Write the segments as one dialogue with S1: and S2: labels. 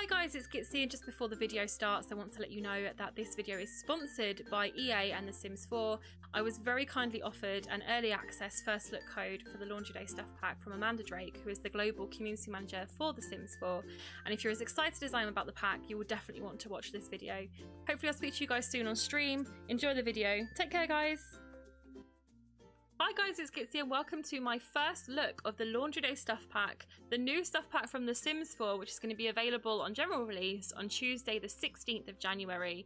S1: Hi guys, it's Gitsie, and just before the video starts I want to let you know that this video is sponsored by EA and The Sims 4. I was very kindly offered an early access first look code for the Laundry Day stuff pack from Amanda Drake, who is the global community manager for The Sims 4, and if you're as excited as I am about the pack, you will definitely want to watch this video. Hopefully I'll speak to you guys soon on stream. Enjoy the video. Take care guys! Hi guys, it's Gitsie and welcome to my first look of the Laundry Day stuff pack, the new stuff pack from The Sims 4, which is going to be available on general release on Tuesday the 16th of January.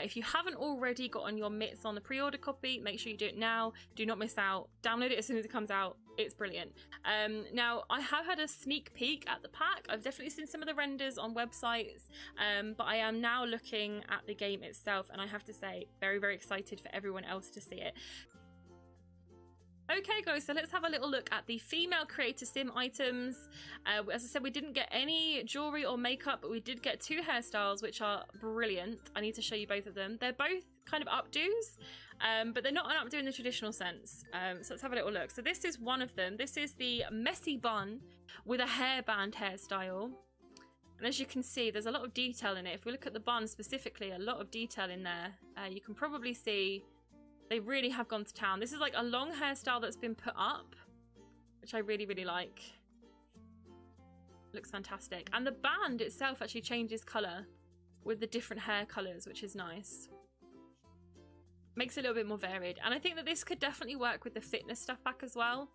S1: If you haven't already got on your mitts on the pre-order copy, make sure you do it now. Do not miss out. Download it as soon as it comes out. It's brilliant. Now, I have had a sneak peek at the pack. I've definitely seen some of the renders on websites, but I am now looking at the game itself, and I have to say, very, very excited for everyone else to see it. Okay guys, so let's have a little look at the female creator sim items. As I said, we didn't get any jewelry or makeup, but we did get two hairstyles, which are brilliant. I need to show you both of them. They're both kind of updos, but they're not an updo in the traditional sense. So let's have a little look. So this is one of them. This is the messy bun with a hairband hairstyle. And as you can see, there's a lot of detail in it. If we look at the bun specifically, a lot of detail in there. You can probably see they really have gone to town. This is like a long hairstyle that's been put up, which I really, really like. Looks fantastic. And the band itself actually changes colour with the different hair colours, which is nice. Makes it a little bit more varied. And I think that this could definitely work with the fitness stuff pack as well.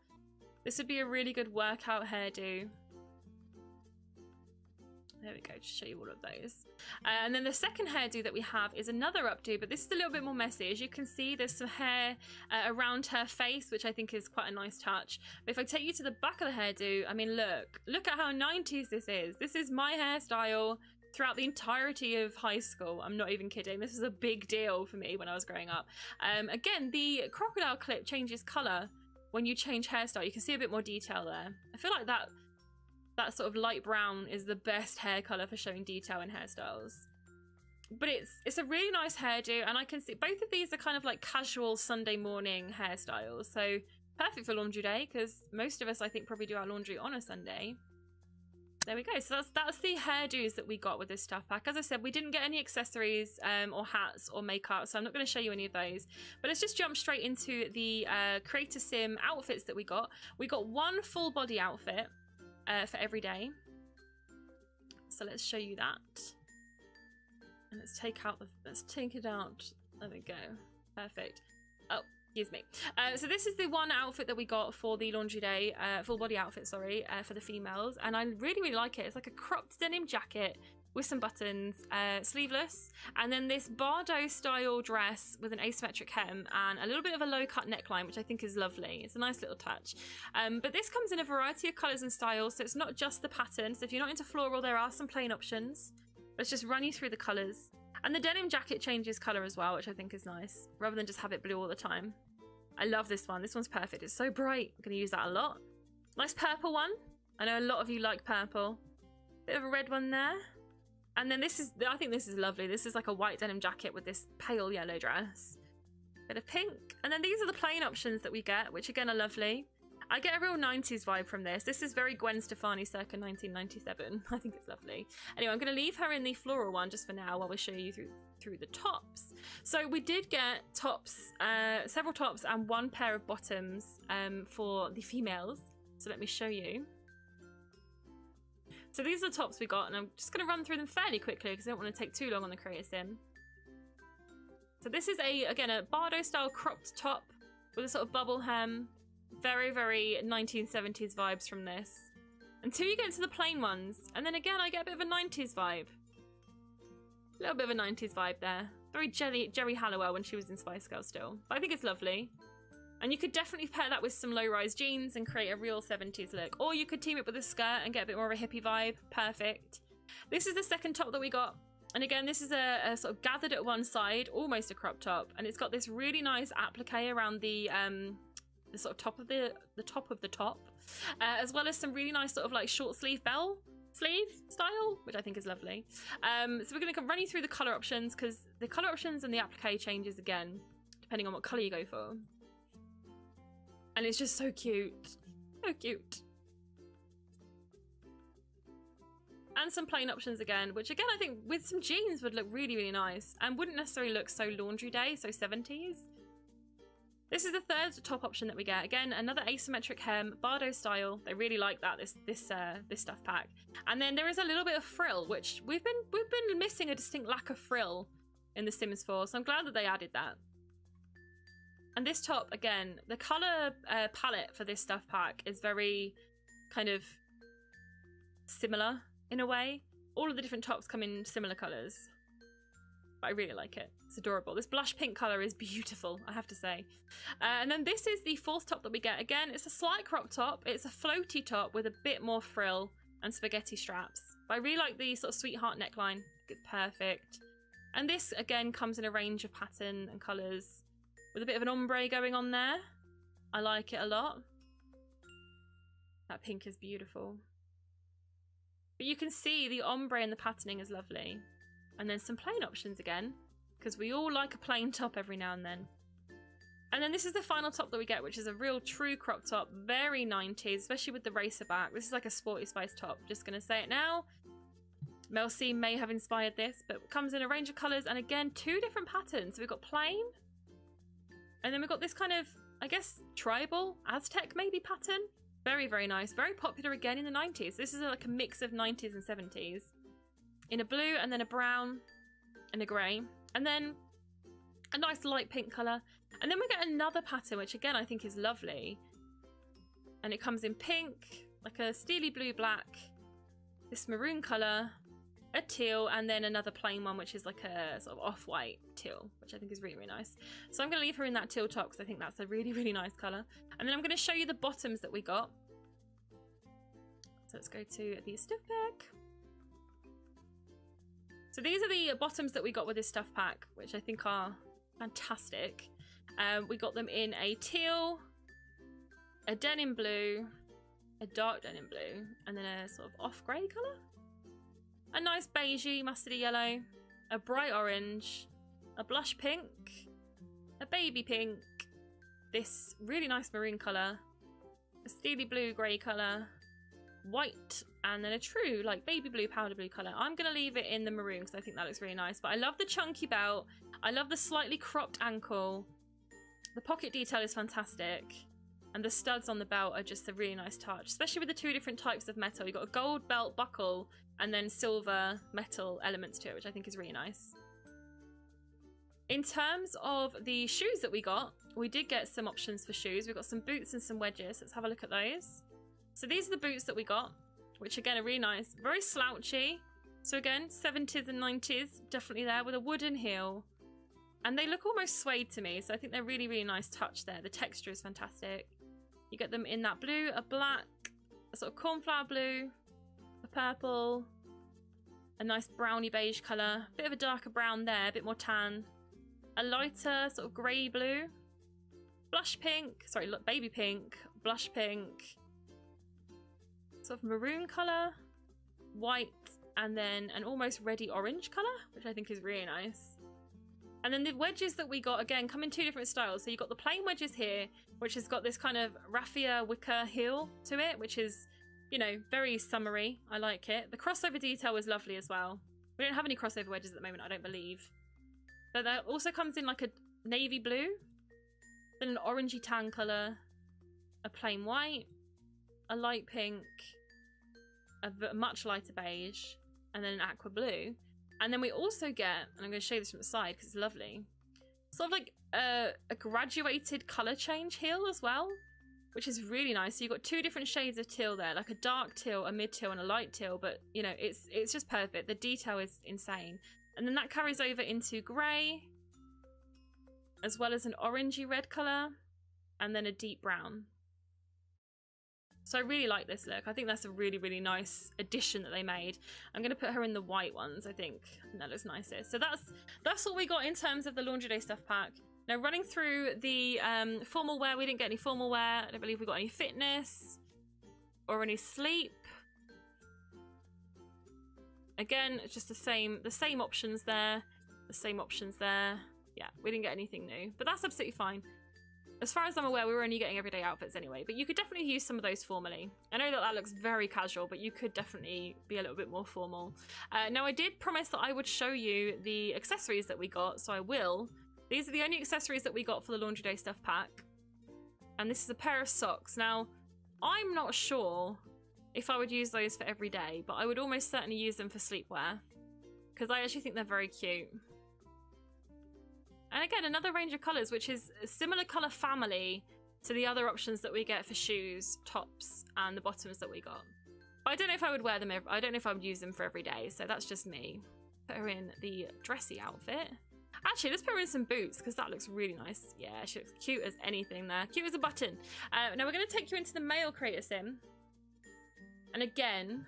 S1: This would be a really good workout hairdo. There we go, to show you all of those. And then the second hairdo that we have is another updo, but this is a little bit more messy. As you can see, there's some hair around her face, which I think is quite a nice touch. But if I take you to the back of the hairdo, I mean, look at how 90s this is. This is my hairstyle throughout the entirety of high school. I'm not even kidding. This is a big deal for me when I was growing up. Again, the crocodile clip changes colour when you change hairstyle. You can see a bit more detail there. I feel like that sort of light brown is the best hair colour for showing detail in hairstyles. But it's a really nice hairdo, and I can see both of these are kind of like casual Sunday morning hairstyles, so perfect for laundry day, because most of us I think probably do our laundry on a Sunday. There we go. So that's the hairdos that we got with this stuff pack. As I said, we didn't get any accessories or hats or makeup, so I'm not going to show you any of those. But let's just jump straight into the Creator Sim outfits that we got. We got one full body outfit for every day, so let's show you that, and let's take it out. There we go. Perfect. Oh, excuse me. So this is the one outfit that we got for the laundry day, full body outfit, sorry, for the females, and I really, really like it. It's like a cropped denim jacket with some buttons, sleeveless, and then this Bardo style dress with an asymmetric hem and a little bit of a low cut neckline, which I think is lovely. It's a nice little touch. But this comes in a variety of colours and styles, so it's not just the pattern. So if you're not into floral, there are some plain options. Let's just run you through the colours. And the denim jacket changes colour as well, which I think is nice, rather than just have it blue all the time. I love this one. This one's perfect. It's so bright. I'm going to use that a lot. Nice purple one. I know a lot of you like purple. Bit of a red one there. And then this is, I think this is lovely. This is like a white denim jacket with this pale yellow dress. Bit of pink. And then these are the plain options that we get, which again are lovely. I get a real 90s vibe from this. This is very Gwen Stefani circa 1997. I think it's lovely. Anyway, I'm going to leave her in the floral one just for now while we show you through the tops. So we did get tops, several tops and one pair of bottoms for the females. So let me show you. So these are the tops we got, and I'm just going to run through them fairly quickly because I don't want to take too long on the Creator Sim. So this is again a Bardo style cropped top with a sort of bubble hem. Very, very 1970s vibes from this. Until you get into the plain ones, and then again I get a bit of a 90s vibe. A little bit of a 90s vibe there. Very Jerry Halliwell when she was in Spice Girls still. But I think it's lovely. And you could definitely pair that with some low-rise jeans and create a real 70s look. Or you could team it with a skirt and get a bit more of a hippie vibe. Perfect. This is the second top that we got. And again, this is a sort of gathered at one side, almost a crop top. And it's got this really nice applique around the sort of top of the top. As well as some really nice sort of like short sleeve bell sleeve style, which I think is lovely. So we're going to run you through the colour options, because the colour options and the applique changes again, depending on what colour you go for. And it's just so cute. So cute. And some plain options again, which again I think with some jeans would look really, really nice and wouldn't necessarily look so laundry day, so 70s. This is the third top option that we get. Again, another asymmetric hem, Bardo style. They really like that, this stuff pack. And then there is a little bit of frill, which we've been missing a distinct lack of frill in The Sims 4, so I'm glad that they added that. And this top, again, the color palette for this stuff pack is very kind of similar in a way. All of the different tops come in similar colors. But I really like it. It's adorable. This blush pink color is beautiful, I have to say. And then this is the fourth top that we get. Again, it's a slight crop top. It's a floaty top with a bit more frill and spaghetti straps. But I really like the sort of sweetheart neckline. I think it's perfect. And this, again, comes in a range of pattern and colors with a bit of an ombre going on there. I like it a lot. That pink is beautiful. But you can see the ombre and the patterning is lovely. And then some plain options again, because we all like a plain top every now and then. And then this is the final top that we get, which is a real true crop top, very 90s, especially with the racer back. This is like a sporty spice top, just gonna say it now. Mel C may have inspired this, but it comes in a range of colours, and again, two different patterns. So we've got plain, and then we've got this kind of, I guess, tribal, Aztec maybe pattern. Very, very nice. Very popular again in the 90s. This is like a mix of 90s and 70s. In a blue, and then a brown, and a grey. And then a nice light pink colour. And then we get another pattern, which again I think is lovely. And it comes in pink, like a steely blue black, this maroon colour, a teal, and then another plain one, which is like a sort of off-white teal, which I think is really, really nice. So I'm going to leave her in that teal top because I think that's a really, really nice colour. And then I'm going to show you the bottoms that we got. So let's go to the stuff pack. So these are the bottoms that we got with this stuff pack, which I think are fantastic. We got them in a teal, a denim blue, a dark denim blue, and then a sort of off-grey colour. A nice beigey, mustardy yellow, a bright orange, a blush pink, a baby pink, this really nice maroon colour, a steely blue grey colour, white, and then a true like baby blue powder blue colour. I'm going to leave it in the maroon because I think that looks really nice. But I love the chunky belt. I love the slightly cropped ankle. The pocket detail is fantastic. And the studs on the belt are just a really nice touch, especially with the two different types of metal. You've got a gold belt buckle and then silver metal elements to it, which I think is really nice. In terms of the shoes that we got, we did get some options for shoes. We've got some boots and some wedges. Let's have a look at those. So these are the boots that we got, which again are really nice. Very slouchy. So again, 70s and 90s, definitely there, with a wooden heel. And they look almost suede to me, so I think they're really, really nice touch there. The texture is fantastic. You get them in that blue, a black, a sort of cornflower blue, a purple, a nice browny beige colour, a bit of a darker brown there, a bit more tan, a lighter sort of grey blue, blush pink, sorry, look, baby pink, blush pink, sort of maroon colour, white, and then an almost reddy orange colour, which I think is really nice. And then the wedges that we got, again, come in two different styles. So you've got the plain wedges here, which has got this kind of raffia wicker heel to it, which is, you know, very summery. I like it. The crossover detail is lovely as well. We don't have any crossover wedges at the moment, I don't believe. But that also comes in like a navy blue, then an orangey tan colour, a plain white, a light pink, a much lighter beige, and then an aqua blue. And then we also get, and I'm going to show you this from the side because it's lovely, sort of like a graduated colour change heel as well, which is really nice. So you've got two different shades of teal there, like a dark teal, a mid teal, and a light teal, but you know, it's just perfect. The detail is insane. And then that carries over into grey, as well as an orangey red colour, and then a deep brown. So I really like this look. I think that's a really, really nice addition that they made. I'm going to put her in the white ones, I think. And that looks nicest. So that's what we got in terms of the Laundry Day stuff pack. Now, running through the formal wear, we didn't get any formal wear. I don't believe we got any fitness or any sleep. Again, it's just the same options there. The same options there. Yeah, we didn't get anything new, but that's absolutely fine. as far as I'm aware, we were only getting everyday outfits anyway, but you could definitely use some of those formally. I know that that looks very casual, but you could definitely be a little bit more formal. Now, I did promise that I would show you the accessories that we got, so I will. These are the only accessories that we got for the Laundry Day stuff pack. And this is a pair of socks. Now, I'm not sure if I would use those for every day, but I would almost certainly use them for sleepwear, because I actually think they're very cute. And again, another range of colours, which is a similar colour family to the other options that we get for shoes, tops, and the bottoms that we got. But I don't know if I would wear them, I don't know if I would use them for every day, so that's just me. Put her in the dressy outfit. Actually, let's put her in some boots, because that looks really nice. Yeah, she looks cute as anything there. Cute as a button. Now we're going to take you into the male creator sim. And again,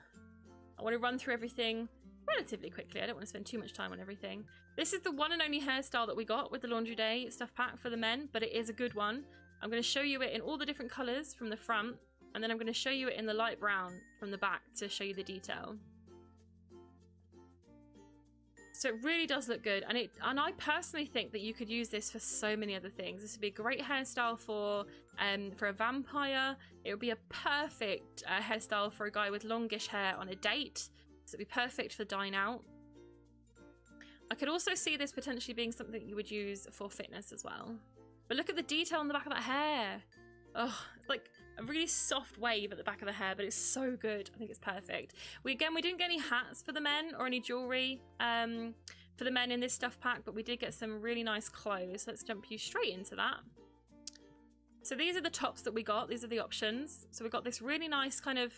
S1: I want to run through everything relatively quickly. I don't want to spend too much time on everything. This is the one and only hairstyle that we got with the Laundry Day stuff pack for the men, but it is a good one. I'm going to show you it in all the different colours from the front, and then I'm going to show you it in the light brown from the back to show you the detail. So it really does look good, and I personally think that you could use this for so many other things. This would be a great hairstyle for a vampire. It would be a perfect hairstyle for a guy with longish hair on a date. So it'd be perfect for dine out. I could also see this potentially being something you would use for fitness as well. But look at the detail on the back of that hair. Oh, it's like a really soft wave at the back of the hair, but it's so good. I think it's perfect. We didn't get any hats for the men or any jewelry for the men in this stuff pack, but we did get some really nice clothes. Let's jump you straight into that. So these are the tops that we got. These are the options. So we got this really nice kind of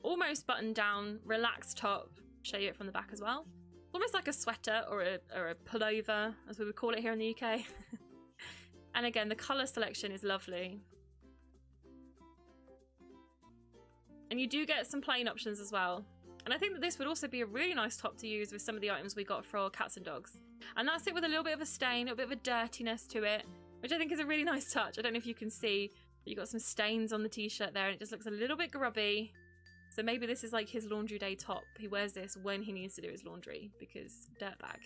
S1: almost button down, relaxed top. Show you it from the back as well. Almost like a sweater or a pullover, as we would call it here in the UK. And again, the colour selection is lovely. And you do get some plain options as well. And I think that this would also be a really nice top to use with some of the items we got for cats and dogs. And that's it, with a little bit of a stain, a little bit of a dirtiness to it, which I think is a really nice touch. I don't know if you can see, but you got some stains on the t-shirt there, and it just looks a little bit grubby. So maybe this is like his Laundry Day top. He wears this when he needs to do his laundry, because dirtbag.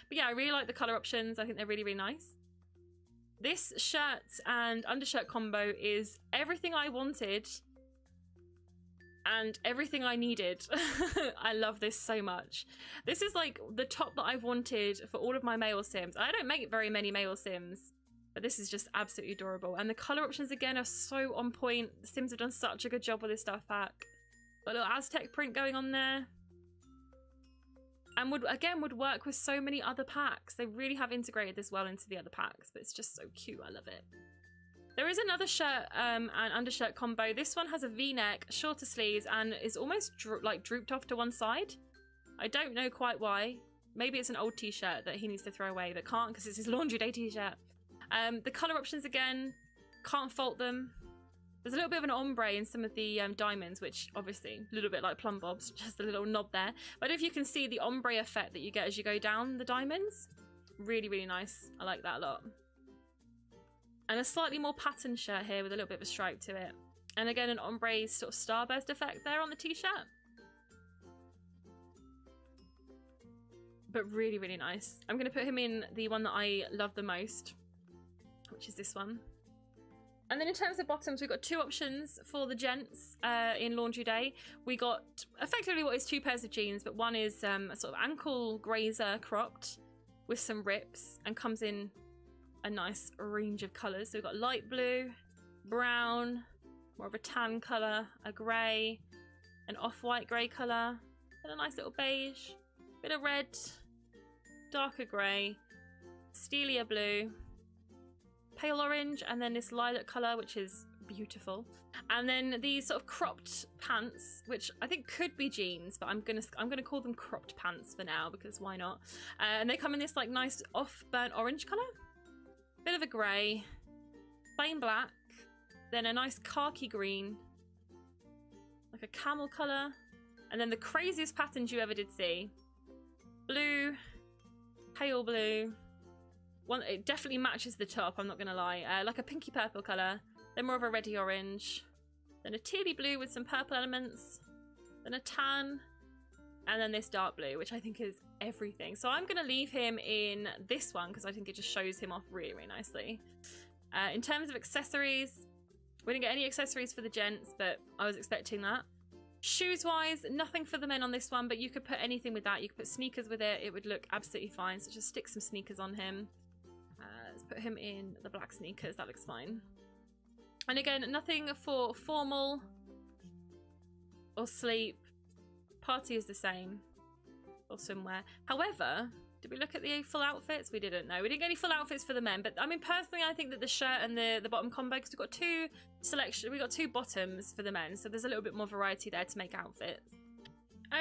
S1: But yeah, I really like the colour options. I think they're really, really nice. This shirt and undershirt combo is everything I wanted and everything I needed. I love this so much. This is like the top that I've wanted for all of my male sims. I don't make very many male sims, but this is just absolutely adorable. And the colour options again are so on point. The Sims have done such a good job with this stuff pack. Got a little Aztec print going on there. And would work with so many other packs. They really have integrated this well into the other packs, but it's just so cute. I love it. There is another shirt and undershirt combo. This one has a V-neck, shorter sleeves, and is almost drooped off to one side. I don't know quite why. Maybe it's an old t-shirt that he needs to throw away, but can't because it's his Laundry Day t-shirt. The colour options again, can't fault them. There's a little bit of an ombre in some of the diamonds, which obviously a little bit like plum bobs, just a little knob there. But if you can see the ombre effect that you get as you go down the diamonds, really, really nice. I like that a lot. And a slightly more patterned shirt here with a little bit of a stripe to it. And again, an ombre sort of starburst effect there on the t-shirt. But really, really nice. I'm going to put him in the one that I love the most, which is this one. And then in terms of bottoms, we've got two options for the gents in Laundry Day. We got effectively what is two pairs of jeans, but one is a sort of ankle grazer cropped with some rips and comes in a nice range of colours. So we've got light blue, brown, more of a tan colour, a grey, an off-white grey colour, and a nice little beige, bit of red, darker grey, steelier blue, pale orange, and then this lilac colour, which is beautiful. And then these sort of cropped pants, which I think could be jeans, but I'm gonna call them cropped pants for now, because why not? And they come in this like nice off burnt orange colour, bit of a grey, plain black, then a nice khaki green, like a camel colour, and then the craziest patterns you ever did see. Blue, pale blue. One, it definitely matches the top, I'm not going to lie. Like a pinky purple colour, then more of a reddy orange, then a tealy blue with some purple elements, then a tan, and then this dark blue, which I think is everything. So I'm going to leave him in this one because I think it just shows him off really, really nicely. In terms of accessories, we didn't get any accessories for the gents, but I was expecting that. Shoes wise, nothing for the men on this one, but you could put anything with that. You could put sneakers with it, it would look absolutely fine. So just stick some sneakers on him. Let's put him in the black sneakers, that looks fine. And again, nothing for formal or sleep. Party is the same, or swimwear. However, did we look at the full outfits? We didn't. No, we didn't get any full outfits for the men. But I mean, personally, I think that the shirt and the bottom combo, because we got two bottoms for the men, so there's a little bit more variety there to make outfits.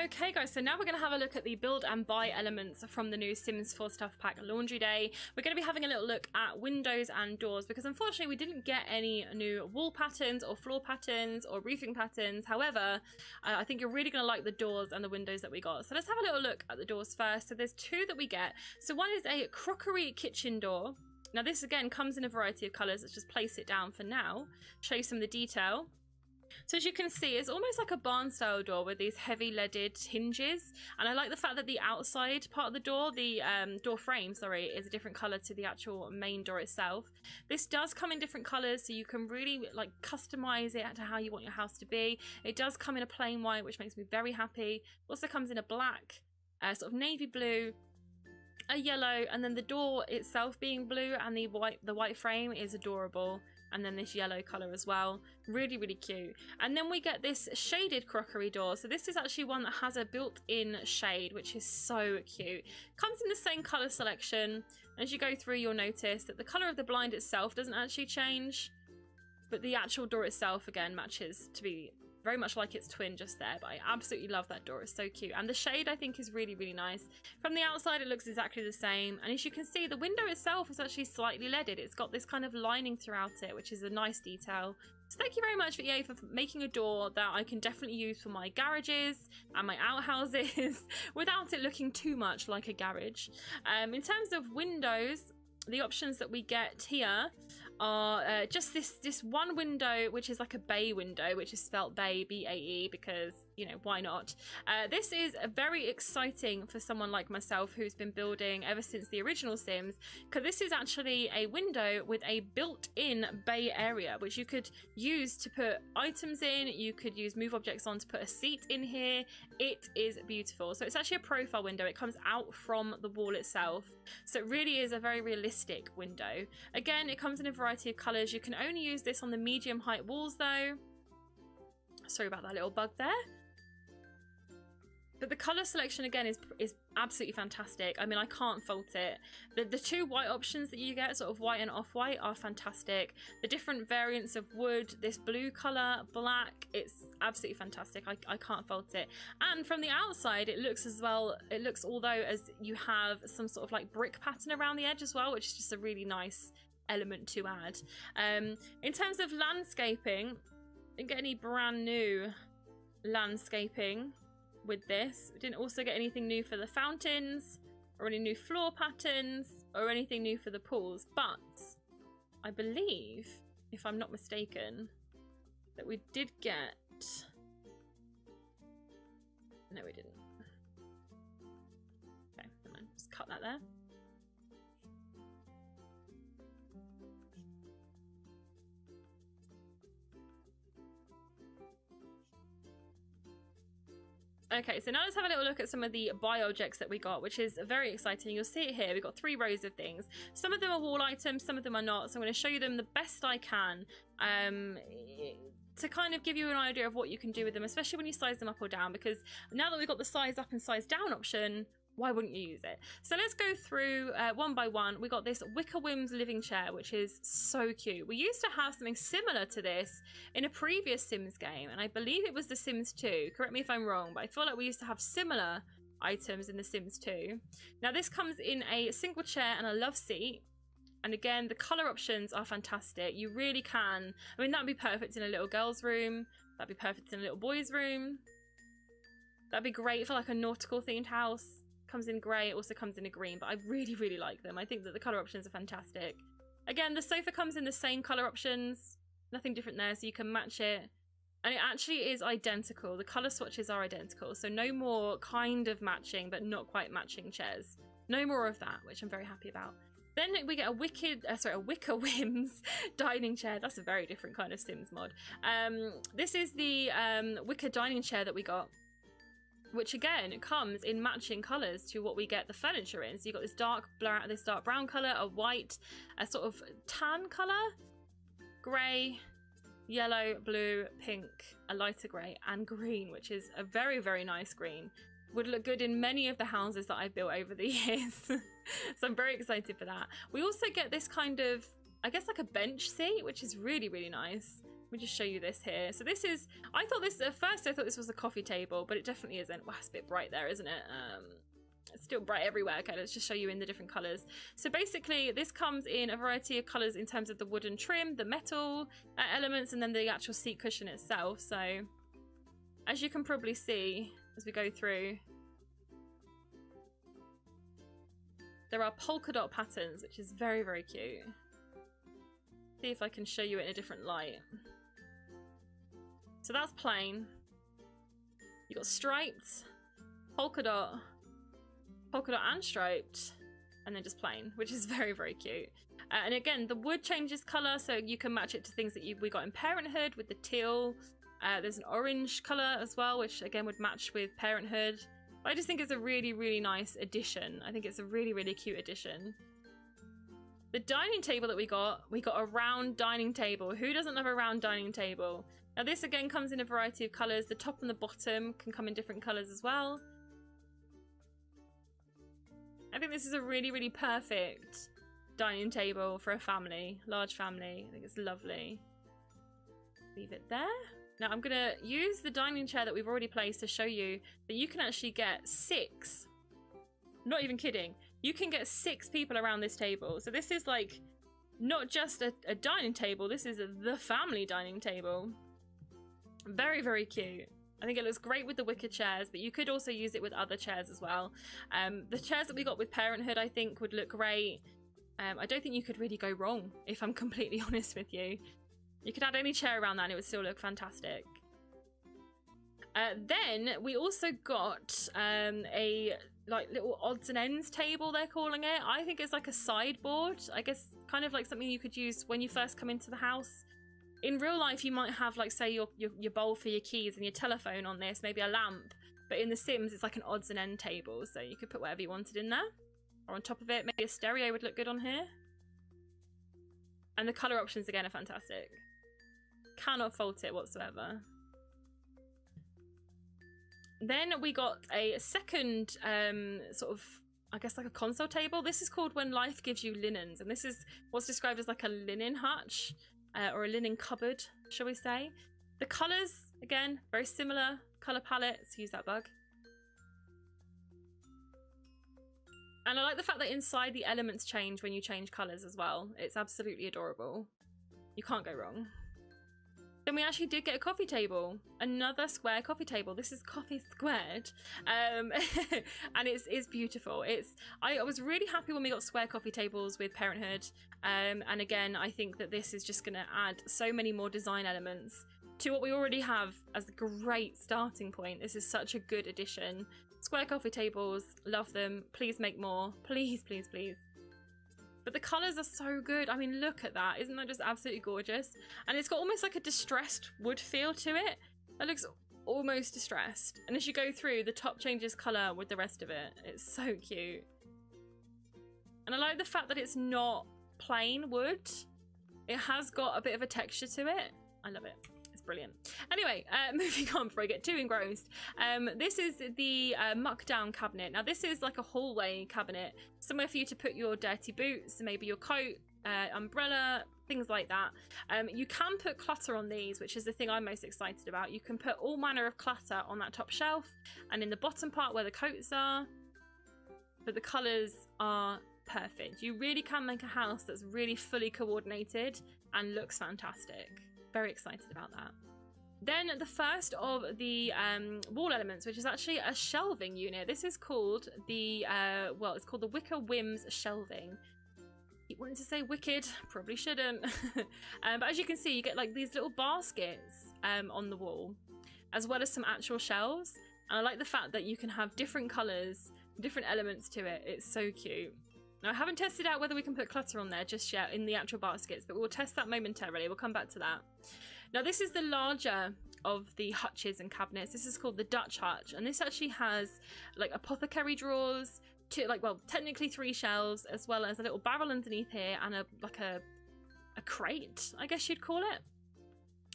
S1: Okay guys, so now we're going to have a look at the build and buy elements from the new Sims 4 Stuff Pack Laundry Day. We're going to be having a little look at windows and doors because unfortunately we didn't get any new wall patterns or floor patterns or roofing patterns. However, I think you're really going to like the doors and the windows that we got. So let's have a little look at the doors first. So there's two that we get. So one is a crockery kitchen door. Now this again comes in a variety of colours. Let's just place it down for now, show you some of the detail. So as you can see, it's almost like a barn style door with these heavy leaded hinges, and I like the fact that the outside part of the door, the door frame, sorry, is a different colour to the actual main door itself. This does come in different colours, so you can really like customise it to how you want your house to be. It does come in a plain white, which makes me very happy. It also comes in a black, sort of navy blue, a yellow, and then the door itself being blue, and the white frame is adorable. And then this yellow colour as well. Really, really cute. And then we get this shaded crockery door. So this is actually one that has a built-in shade, which is so cute. Comes in the same colour selection. As you go through, you'll notice that the colour of the blind itself doesn't actually change. But the actual door itself, again, matches to be very much like its twin just there. But I absolutely love that door. It's so cute. And the shade, I think, is really, really nice. From the outside, it looks exactly the same. And as you can see, the window itself is actually slightly leaded. It's got this kind of lining throughout it, which is a nice detail. So thank you very much, EA, for making a door that I can definitely use for my garages and my outhouses without it looking too much like a garage. In terms of windows, the options that we get here are just this one window, which is like a bay window, which is spelt bay, B-A-E, because, you know, why not? This is very exciting for someone like myself who's been building ever since the original Sims, because this is actually a window with a built-in bay area, which you could use to put items in. You could use move objects on to put a seat in here. It is beautiful. So it's actually a profile window. It comes out from the wall itself. So it really is a very realistic window. Again, it comes in a variety of colours. You can only use this on the medium height walls though. Sorry about that little bug there. But the colour selection again is absolutely fantastic. I mean, I can't fault it. The two white options that you get, sort of white and off-white, are fantastic. The different variants of wood, this blue colour, black, it's absolutely fantastic. I can't fault it. And from the outside, it looks as well, it looks although as you have some sort of like brick pattern around the edge as well, which is just a really nice element to add. In terms of landscaping, I didn't get any brand new landscaping with this. We didn't also get anything new for the fountains or any new floor patterns or anything new for the pools, but I believe, if I'm not mistaken, that we did get... No, we didn't. Okay, never mind. Just cut that there. Okay, so now let's have a little look at some of the buy objects that we got, which is very exciting. You'll see it here. We've got 3 rows of things. Some of them are wall items, some of them are not. So I'm going to show you them the best I can to kind of give you an idea of what you can do with them, especially when you size them up or down, because now that we've got the size up and size down option, why wouldn't you use it? So let's go through one by one. We got this Wicker Whims living chair, which is so cute. We used to have something similar to this in a previous Sims game, and I believe it was The Sims 2. Correct me if I'm wrong, but I feel like we used to have similar items in The Sims 2. Now this comes in a single chair and a love seat. And again, the colour options are fantastic. You really can. I mean, that would be perfect in a little girl's room. That'd be perfect in a little boy's room. That'd be great for like a nautical themed house. Comes in grey, it also comes in a green, but I really, really like them. I think that the colour options are fantastic. Again, the sofa comes in the same colour options. Nothing different there, so you can match it. And it actually is identical. The colour swatches are identical, so no more kind of matching, but not quite matching chairs. No more of that, which I'm very happy about. Then we get a Wicker Whims dining chair. That's a very different kind of Sims mod. This is the wicker dining chair that we got, which again comes in matching colours to what we get the furniture in. So you've got this dark brown colour, a white, a sort of tan colour, grey, yellow, blue, pink, a lighter grey, and green, which is a very, very nice green. Would look good in many of the houses that I've built over the years. So I'm very excited for that. We also get this kind of, I guess like a bench seat, which is really, really nice. Let me just show you this here. So this is, at first I thought this was a coffee table, but it definitely isn't. Wow, it's a bit bright there, isn't it? It's still bright everywhere. Okay, let's just show you in the different colours. So basically this comes in a variety of colours in terms of the wooden trim, the metal elements, and then the actual seat cushion itself. So as you can probably see as we go through, there are polka dot patterns, which is very, very cute. See if I can show you it in a different light. So that's plain. You got striped, polka dot and striped, and then just plain, which is very, very cute. And again, the wood changes colour, so you can match it to things that we got in Parenthood with the teal. There's an orange colour as well, which again would match with Parenthood. But I just think it's a really, really nice addition. I think it's a really, really cute addition. The dining table that we got a round dining table. Who doesn't love a round dining table? Now this again comes in a variety of colours. The top and the bottom can come in different colours as well. I think this is a really, really perfect dining table for a family, large family. I think it's lovely. Leave it there. Now I'm gonna use the dining chair that we've already placed to show you that you can actually get 6, not even kidding, you can get 6 people around this table. So this is like not just a dining table, this is the family dining table. Very, very cute. I think it looks great with the wicker chairs, but you could also use it with other chairs as well. The chairs that we got with Parenthood I think would look great. I don't think you could really go wrong, if I'm completely honest with you. You could add any chair around that and it would still look fantastic. Then we also got a like little odds and ends table, they're calling it. I think it's like a sideboard. I guess kind of like something you could use when you first come into the house. In real life, you might have like, say, your bowl for your keys and your telephone on this, maybe a lamp. But in The Sims, it's like an odds and end table. So you could put whatever you wanted in there. Or on top of it, maybe a stereo would look good on here. And the colour options, again, are fantastic. Cannot fault it whatsoever. Then we got a second sort of, I guess like a console table. This is called When Life Gives You Linens. And this is what's described as like a linen hutch. Or a linen cupboard, shall we say. The colours, again, very similar colour palette. Let's use that bug. And I like the fact that inside the elements change when you change colours as well. It's absolutely adorable. You can't go wrong. Then we actually did get a coffee table. Another square coffee table. This is coffee squared. And it's beautiful. I was really happy when we got square coffee tables with Parenthood. And again, I think that this is just going to add so many more design elements to what we already have as a great starting point. This is such a good addition. Square coffee tables, love them. Please make more. Please, please, please. But the colours are so good. I mean, look at that. Isn't that just absolutely gorgeous? And it's got almost like a distressed wood feel to it. That looks almost distressed. And as you go through, the top changes colour with the rest of it. It's so cute. And I like the fact that it's not plain wood. It has got a bit of a texture to it. I love it. It's brilliant. Anyway, moving on before I get too engrossed. This is the muck down cabinet. Now this is like a hallway cabinet, somewhere for you to put your dirty boots, maybe your coat, umbrella, things like that. You can put clutter on these, which is the thing I'm most excited about. You can put all manner of clutter on that top shelf and in the bottom part where the coats are, but the colours are perfect. You really can make a house that's really fully coordinated and looks fantastic. Very excited about that. Then the first of the wall elements, which is actually a shelving unit. This is called the well, it's called the Wicker Whims shelving. Keep wanting to say wicked, probably shouldn't. But as you can see, you get like these little baskets on the wall, as well as some actual shelves. And I like the fact that you can have different colours, different elements to it. It's so cute. Now, I haven't tested out whether we can put clutter on there just yet in the actual baskets, but we'll test that momentarily. We'll come back to that. Now, this is the larger of the hutches and cabinets. This is called the Dutch hutch, and this actually has like apothecary drawers, technically 3 shelves, as well as a little barrel underneath here and a crate, I guess you'd call it.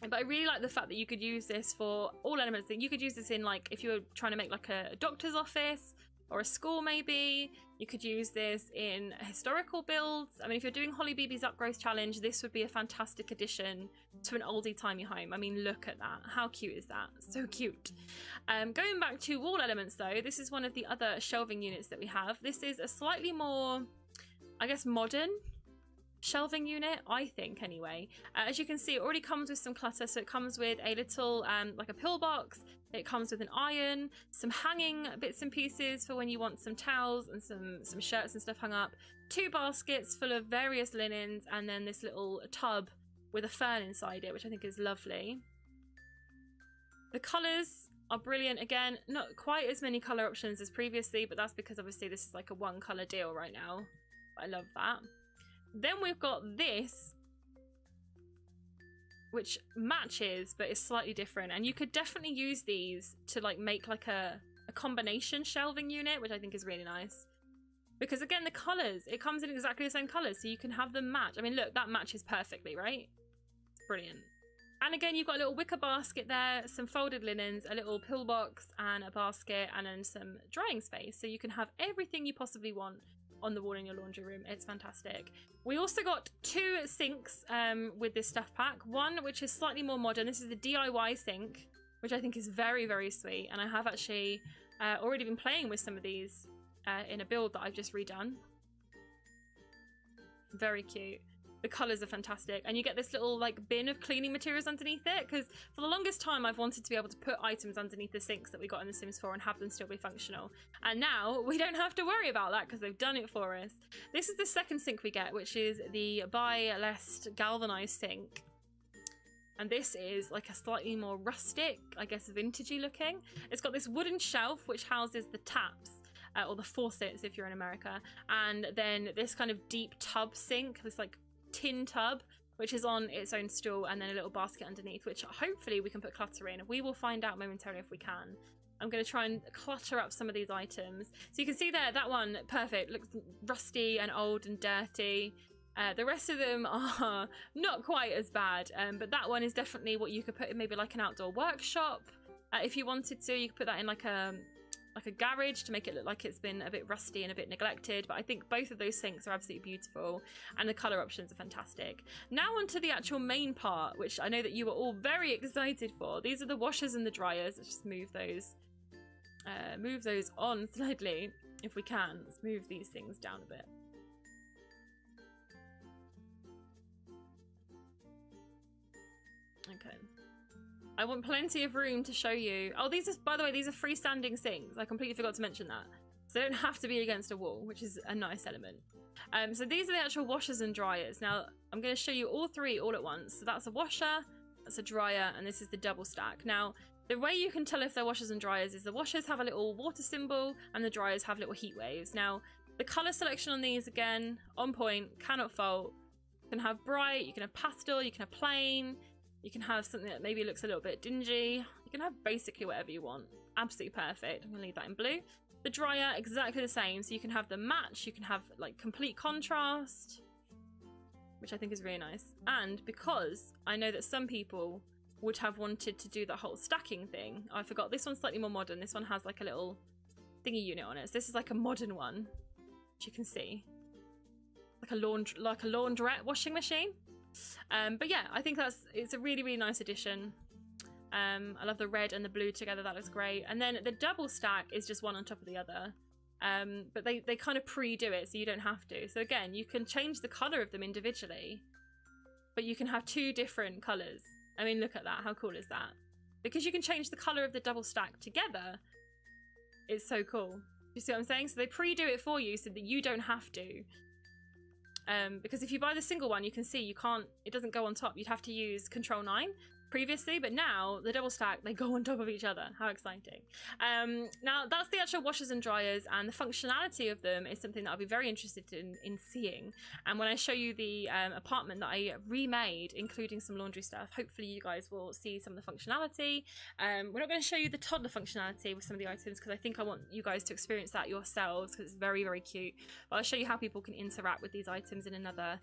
S1: But I really like the fact that you could use this for all elements. That you could use this in, like, if you were trying to make like a doctor's office or a school, maybe. You could use this in historical builds. I mean, if you're doing Holly BB's Upgrowth Challenge, this would be a fantastic addition to an oldie-timey home. I mean, look at that. How cute is that? So cute. Going back to wall elements, though, this is one of the other shelving units that we have. This is a slightly more, I guess, modern shelving unit, I think, anyway. As you can see, it already comes with some clutter. So it comes with a little like a pillbox. It comes with an iron, some hanging bits and pieces for when you want some towels and some shirts and stuff hung up, 2 baskets full of various linens, and then this little tub with a fern inside it, which I think is lovely. The colours are brilliant. Again, not quite as many colour options as previously, but that's because obviously this is like a 1 colour deal right now. But I love that. Then we've got this, which matches but is slightly different, and you could definitely use these to like make like a combination shelving unit, which I think is really nice, because again, the colors, it comes in exactly the same colors, so you can have them match. I mean, look, that matches perfectly, right? It's brilliant. And again, you've got a little wicker basket there, some folded linens, a little pillbox and a basket, and then some drying space, so you can have everything you possibly want on the wall in your laundry room. It's fantastic. We also got 2 sinks with this stuff pack. One which is slightly more modern. This is the DIY sink, which I think is very, very sweet, and I have actually already been playing with some of these in a build that I've just redone. Very cute. The colours are fantastic, and you get this little like bin of cleaning materials underneath it, because for the longest time I've wanted to be able to put items underneath the sinks that we got in The Sims 4 and have them still be functional, and now we don't have to worry about that because they've done it for us. This is the second sink we get, which is the By-Lest galvanized sink, and this is like a slightly more rustic, I guess vintagey looking. It's got this wooden shelf which houses the taps, or the faucets if you're in America, and then this kind of deep tub sink, this like tin tub, which is on its own stool, and then a little basket underneath, which hopefully we can put clutter in. We will find out momentarily if we can. I'm going to try and clutter up some of these items. So you can see there, that one, perfect, looks rusty and old and dirty. The rest of them are not quite as bad, but that one is definitely what you could put in maybe like an outdoor workshop. If you wanted to, you could put that in like a garage to make it look like it's been a bit rusty and a bit neglected. But I think both of those sinks are absolutely beautiful, and the colour options are fantastic. Now onto the actual main part, which I know that you were all very excited for. These are the washers and the dryers. Let's just move those on slightly if we can. Let's move these things down a bit. Okay. I want plenty of room to show you. Oh, these are, by the way, these are freestanding sinks. I completely forgot to mention that. So they don't have to be against a wall, which is a nice element. So these are the actual washers and dryers. Now, I'm going to show you all 3 all at once. So that's a washer, that's a dryer, and this is the double stack. Now, the way you can tell if they're washers and dryers is the washers have a little water symbol and the dryers have little heat waves. Now, the colour selection on these, again, on point, cannot fault. You can have bright, you can have pastel, you can have plain. You can have something that maybe looks a little bit dingy. You can have basically whatever you want. Absolutely perfect. I'm going to leave that in blue. The dryer, exactly the same. So you can have the match. You can have like complete contrast, which I think is really nice. And because I know that some people would have wanted to do the whole stacking thing. I forgot. This one's slightly more modern. This one has like a little thingy unit on it. So this is like a modern one, which you can see. Like a laundrette washing machine. But yeah, I think it's a really, really nice addition. I love the red and the blue together. That looks great. And then the double stack is just one on top of the other. But they kind of pre-do it, so you don't have to. So again, you can change the color of them individually, but you can have 2 different colors. I mean, look at that. How cool is that? Because you can change the color of the double stack together. It's so cool. You see what I'm saying? So they pre-do it for you so that you don't have to. Because if you buy the single one, you can see it doesn't go on top. You'd have to use Control 9. previously, but now the double stack, they go on top of each other. How exciting. Now that's the actual washers and dryers, and the functionality of them is something that I'll be very interested in seeing. And when I show you the apartment that I remade, including some laundry stuff, hopefully you guys will see some of the functionality. We're not going to show you the toddler functionality with some of the items because I think I want you guys to experience that yourselves because it's very, very cute. But I'll show you how people can interact with these items in another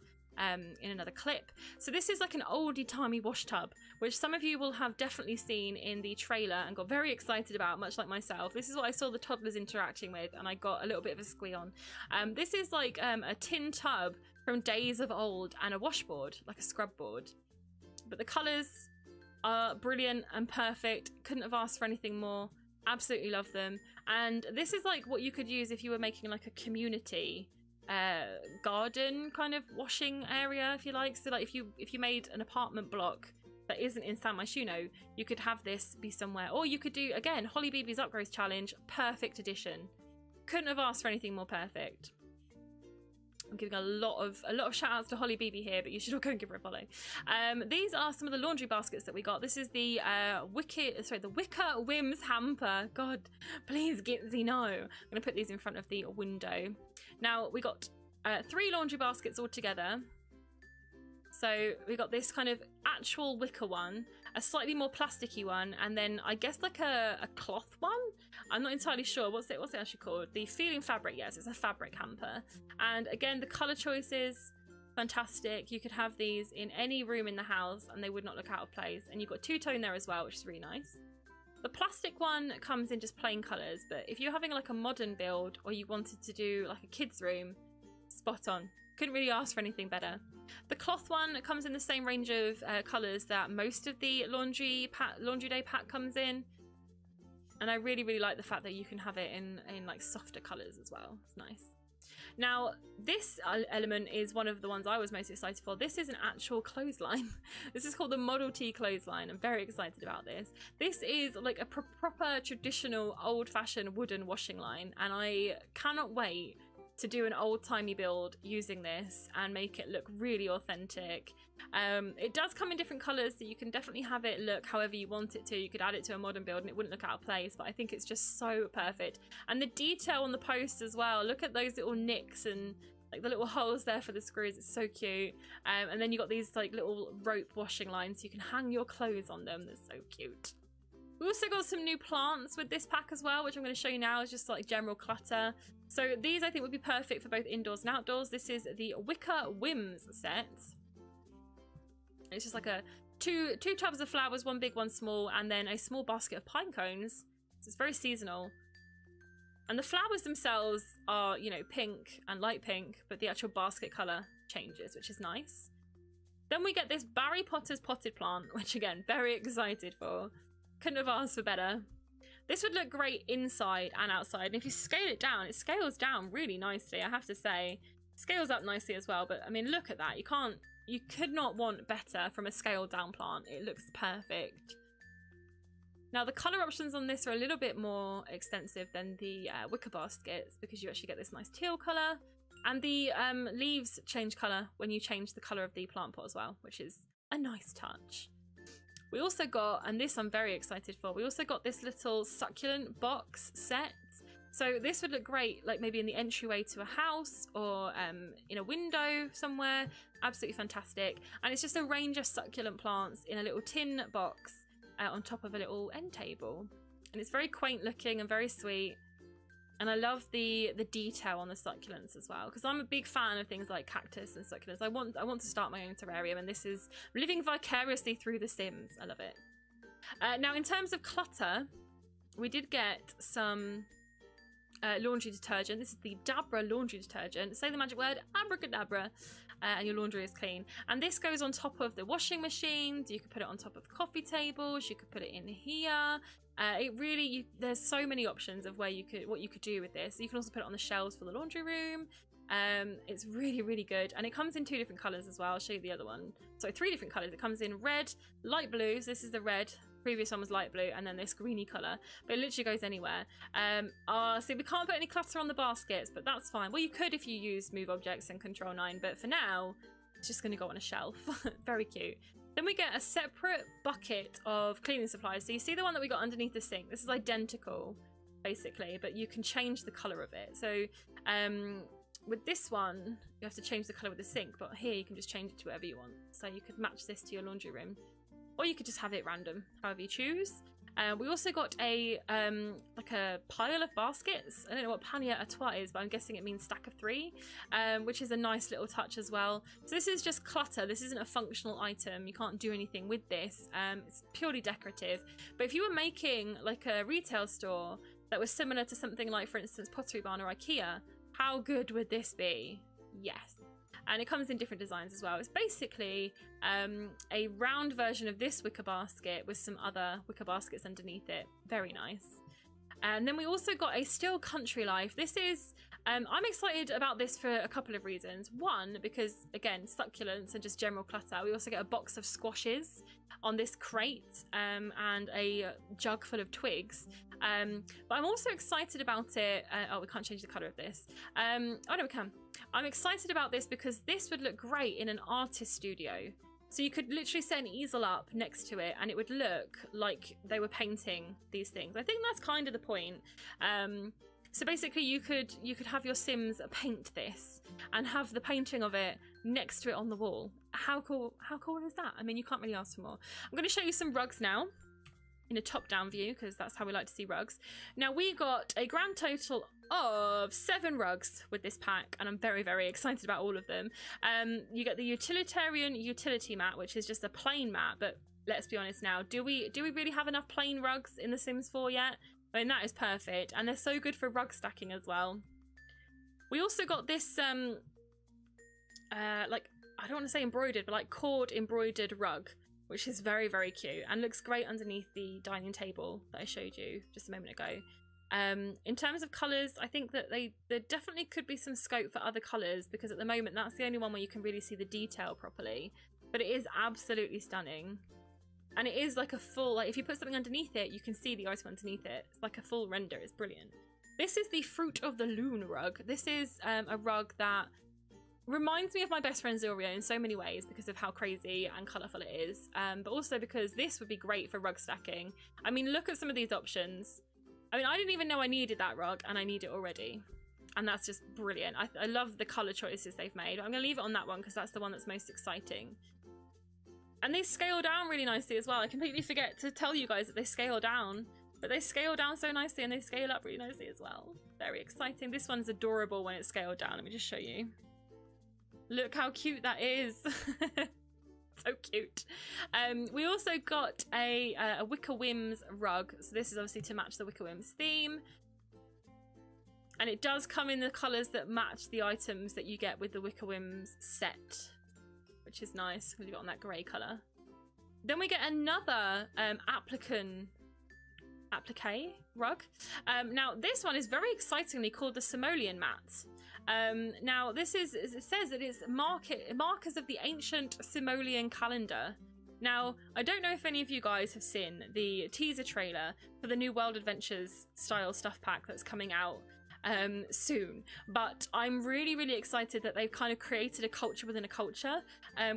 S1: clip. So this is like an oldie-timey wash tub, which some of you will have definitely seen in the trailer and got very excited about, much like myself. This is what I saw the toddlers interacting with, and I got a little bit of a squeal on. This is like a tin tub from days of old and a washboard, like a scrub board. But the colours are brilliant and perfect. Couldn't have asked for anything more. Absolutely love them. And this is like what you could use if you were making like a community garden kind of washing area, if you like. So like if you made an apartment block that isn't in San Myshuno, you could have this be somewhere. Or you could do, again, Holly BB's Upgrowth Challenge, perfect edition. Couldn't have asked for anything more perfect. I'm giving a lot of shout outs to Holly BB here, but you should all go and give her a follow. These are some of the laundry baskets that we got. This is the the Wicker Whims hamper. God, please Gitsie, no. I'm gonna put these in front of the window. Now we got 3 laundry baskets all together. So we got this kind of actual wicker one, a slightly more plasticky one, and then I guess like a cloth one. I'm not entirely sure. What's it actually called? The feeling fabric. Yes, it's a fabric hamper. And again, the color choices, fantastic. You could have these in any room in the house and they would not look out of place. And you've got two-tone there as well, which is really nice. The plastic one comes in just plain colors, but if you're having like a modern build or you wanted to do like a kid's room, spot on. Couldn't really ask for anything better. The cloth one comes in the same range of colours that most of the laundry day pack comes in. And I really, really like the fact that you can have it in like softer colours as well. It's nice. Now, this element is one of the ones I was most excited for. This is an actual clothesline. This is called the Model T clothesline. I'm very excited about this. This is like a proper traditional old-fashioned wooden washing line. And I cannot wait to do an old-timey build using this and make it look really authentic. It does come in different colours, so you can definitely have it look however you want it to. You could add it to a modern build and it wouldn't look out of place, but I think it's just so perfect. And the detail on the post as well, look at those little nicks and like the little holes there for the screws. It's so cute. And then you got these like little rope washing lines so you can hang your clothes on them. They're so cute. We also got some new plants with this pack as well, which I'm going to show you now. Is just like general clutter. So these I think would be perfect for both indoors and outdoors. This is the Wicker Whims set. It's just like a two tubs of flowers, one big, one small, and then a small basket of pine cones. So it's very seasonal. And the flowers themselves are, you know, pink and light pink, but the actual basket colour changes, which is nice. Then we get this Barry Potter's potted plant, which again, very excited for. Couldn't have asked for better. This would look great inside and outside. And if you scale it down, it scales down really nicely, I have to say. Scales up nicely as well, but I mean, look at that. You could not want better from a scaled down plant. It looks perfect. Now, the colour options on this are a little bit more extensive than the wicker baskets because you actually get this nice teal colour. And the leaves change colour when you change the colour of the plant pot as well, which is a nice touch. We also got, and this I'm very excited for, we also got this little succulent box set. So this would look great, like maybe in the entryway to a house or in a window somewhere. Absolutely fantastic. And it's just a range of succulent plants in a little tin box on top of a little end table. And it's very quaint looking and very sweet. And I love the detail on the succulents as well, because I'm a big fan of things like cactus and succulents. I want to start my own terrarium, and this is living vicariously through The Sims. I love it. Now, in terms of clutter, we did get some laundry detergent. This is the Dabra laundry detergent. Say the magic word, abracadabra, and your laundry is clean. And this goes on top of the washing machines. You could put it on top of coffee tables. You could put it in here. It really, there's so many options of what you could do with this. You can also put it on the shelves for the laundry room. It's really, really good. And it comes in 2 different colors as well. I'll show you the other one. So 3 different colors. It comes in red, light blue. So this is the red. Previous one was light blue, and then this greeny color. But it literally goes anywhere. So we can't put any clutter on the baskets, but that's fine. Well, you could if you use Move Objects and Control 9, but for now, it's just going to go on a shelf. Very cute. Then we get a separate bucket of cleaning supplies. So you see the one that we got underneath the sink. This is identical, basically, but you can change the color of it. So with this one, you have to change the color with the sink, but here you can just change it to whatever you want. So you could match this to your laundry room, or you could just have it random, however you choose. We also got a like a pile of baskets. I don't know what panier à trois is, but I'm guessing it means stack of 3, which is a nice little touch as well. So this is just clutter. This isn't a functional item. You can't do anything with this. It's purely decorative. But if you were making like a retail store that was similar to something like, for instance, Pottery Barn or IKEA, how good would this be? Yes. And it comes in different designs as well. It's basically a round version of this wicker basket with some other wicker baskets underneath it. Very nice. And then we also got a Still Country Life. This is, I'm excited about this for a couple of reasons. One, because again, succulents and just general clutter. We also get a box of squashes on this crate and a jug full of twigs. But I'm also excited about it. Oh, we can't change the colour of this. Oh no, we can. I'm excited about this because this would look great in an artist studio. So you could literally set an easel up next to it and it would look like they were painting these things. I think that's kind of the point. So basically you could have your Sims paint this and have the painting of it next to it on the wall. How cool is that? I mean, you can't really ask for more. I'm going to show you some rugs now in a top-down view because that's how we like to see rugs. Now we got a grand total of 7 rugs with this pack, and I'm very, very excited about all of them. You get the utilitarian utility mat, which is just a plain mat, but let's be honest now, do we really have enough plain rugs in The Sims 4 yet? I mean, that is perfect, and they're so good for rug stacking as well. We also got this like, I don't want to say embroidered, but like cord embroidered rug, which is very, very cute and looks great underneath the dining table that I showed you just a moment ago. In terms of colours, I think that there definitely could be some scope for other colours because at the moment that's the only one where you can really see the detail properly. But it is absolutely stunning. And it is like a full, like if you put something underneath it, you can see the item underneath it. It's like a full render. It's brilliant. This is the Fruit of the Loon rug. This is a rug that reminds me of my best friend Zilria in so many ways because of how crazy and colourful it is. But also because this would be great for rug stacking. I mean, look at some of these options. I mean, I didn't even know I needed that rug and I need it already. And that's just brilliant. I love the colour choices they've made. I'm going to leave it on that one because that's the one that's most exciting. And they scale down really nicely as well. I completely forget to tell you guys that they scale down. But they scale down so nicely and they scale up really nicely as well. Very exciting. This one's adorable when it's scaled down. Let me just show you. Look how cute that is. So cute. We also got a Wicker Whims rug. So this is obviously to match the Wicker Whims theme. And it does come in the colours that match the items that you get with the Wicker Whims set, which is nice. We've got on that grey colour. Then we get another applique rug. Now this one is very excitingly called the Simoleon mat. Now this is, it says that it's markers of the ancient Simoleon calendar. Now I don't know if any of you guys have seen the teaser trailer for the new World Adventures style stuff pack that's coming out soon, but I'm really excited that they've kind of created a culture within a culture.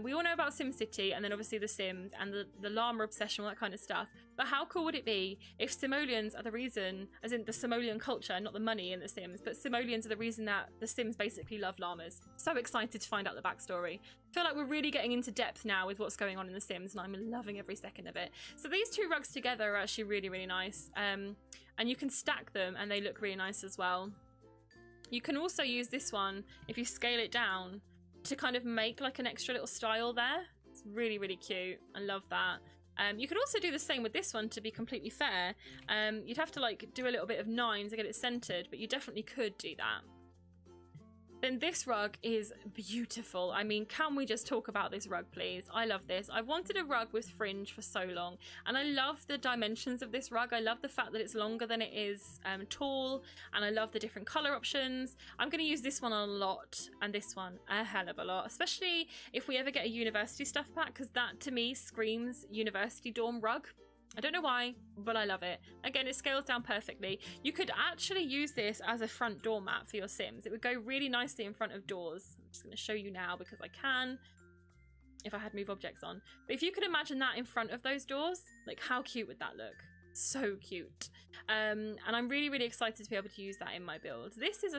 S1: We all know about SimCity and then obviously The Sims and the llama obsession, all that kind of stuff, but how cool would it be if Simoleons are the reason, as in the Simoleon culture, not the money in The Sims, but Simoleons are the reason that The Sims basically love llamas. So excited to find out the backstory. I feel like we're really getting into depth now with what's going on in The Sims and I'm loving every second of it. So these two rugs together are actually really nice. And you can stack them and they look really nice as well. You can also use this one, if you scale it down, to kind of make like an extra little style there. It's really cute. I love that. You could also do the same with this one, to be completely fair. You'd have to like do a little bit of 9 to get it centered, but you definitely could do that. Then this rug is beautiful. I mean, can we just talk about this rug, please? I love this. I've wanted a rug with fringe for so long, and I love the dimensions of this rug. I love the fact that it's longer than it is tall, and I love the different color options. I'm going to use this one a lot, and this one a hell of a lot, especially if we ever get a university stuff pack, because that to me screams university dorm rug. I don't know why, but I love it. Again, it scales down perfectly. You could actually use this as a front door mat for your Sims. It would go really nicely in front of doors. I'm just going to show you now because I can. if I had move objects on. But if you could imagine that in front of those doors, like how cute would that look? So cute. And I'm really excited to be able to use that in my build. This is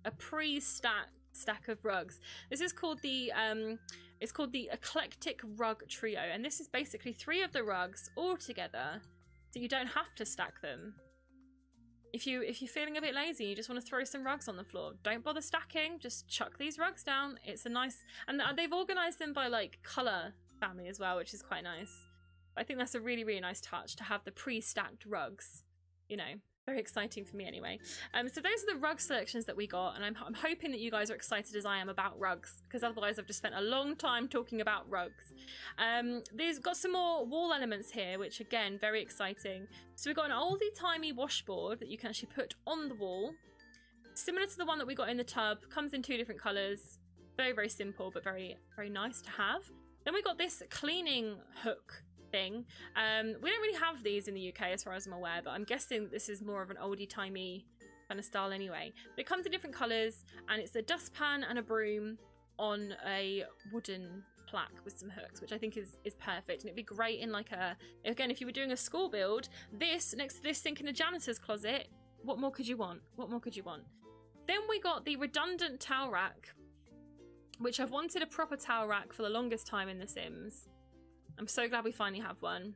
S1: a pre-stacked stack of rugs. This is called the it's called the Eclectic Rug Trio, and this is basically 3 of the rugs all together, so you don't have to stack them. If you're feeling a bit lazy, you just want to throw some rugs on the floor, don't bother stacking, just chuck these rugs down. It's a nice, and they've organized them by like color family as well, which is quite nice. I think that's a really nice touch to have the pre-stacked rugs, you know. Very exciting for me anyway. So those are the rug selections that we got, and I'm hoping that you guys are excited as I am about rugs, because otherwise I've just spent a long time talking about rugs. There's got some more wall elements here, which again, very exciting. So we've got an oldie-timey washboard that you can actually put on the wall, similar to the one that we got in the tub. Comes in 2 different colours. Very simple, but very nice to have. Then we got this cleaning hook thing. We don't really have these in the UK as far as I'm aware, but I'm guessing this is more of an oldie-timey kind of style anyway. But it comes in different colours, and it's a dustpan and a broom on a wooden plaque with some hooks, which I think is perfect. And it'd be great in like a, again, if you were doing a school build, this next to this sink in a janitor's closet, what more could you want? What more could you want? Then we got the redundant towel rack, which I've wanted a proper towel rack for the longest time in The Sims. I'm so glad we finally have one.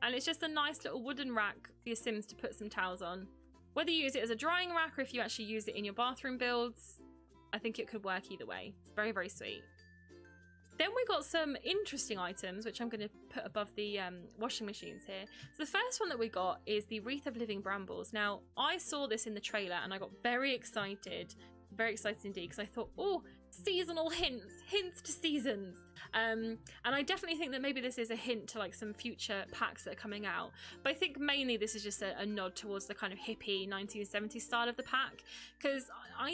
S1: And it's just a nice little wooden rack for your Sims to put some towels on. Whether you use it as a drying rack or if you actually use it in your bathroom builds, I think it could work either way. It's very sweet. Then we got some interesting items, which I'm going to put above the washing machines here. So the first one that we got is the Wreath of Living Brambles. Now, I saw this in the trailer and I got very excited. Very excited indeed, because I thought, oh, seasonal hints to seasons. And I definitely think that maybe this is a hint to like some future packs that are coming out, but I think mainly this is just a nod towards the kind of hippie 1970s style of the pack, because I